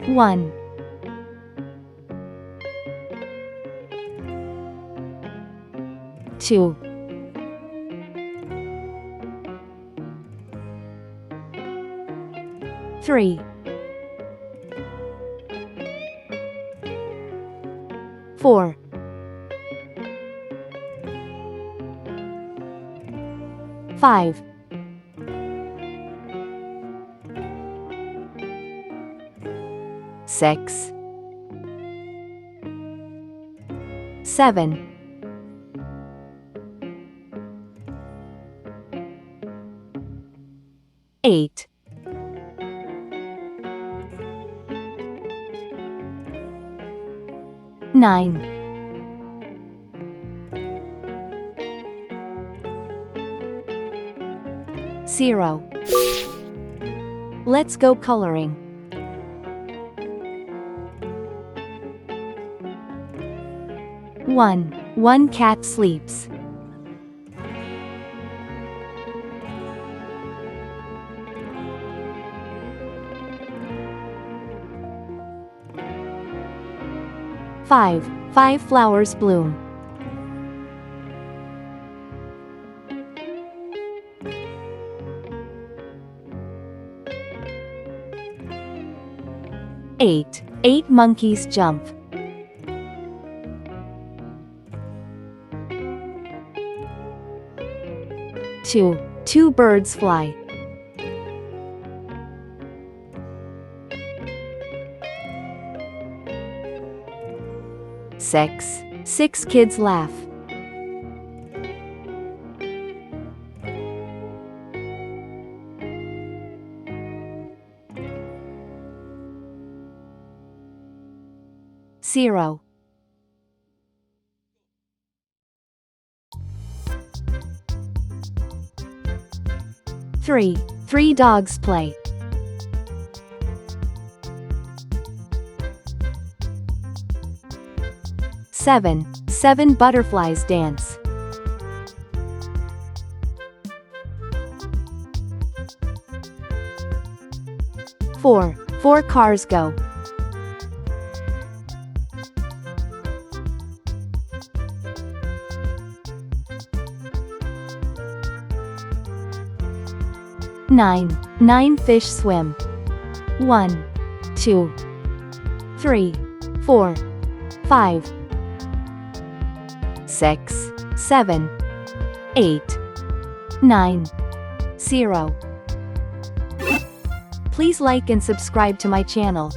1, 2, 3, 4, 5, 6, 7, 8, 9, 0. Let's go coloring. 1. One cat sleeps. 5. 5 flowers bloom. 8. 8 monkeys jump. 2. 2 birds fly. 6. 6 kids laugh. 0. 3. 3 dogs play. 7. 7 butterflies dance. 4. 4 cars go. 9. 9 fish swim. 1, 2, 3, 4, 5, 6, 7, 8, 9, 0. Please like and subscribe to my channel.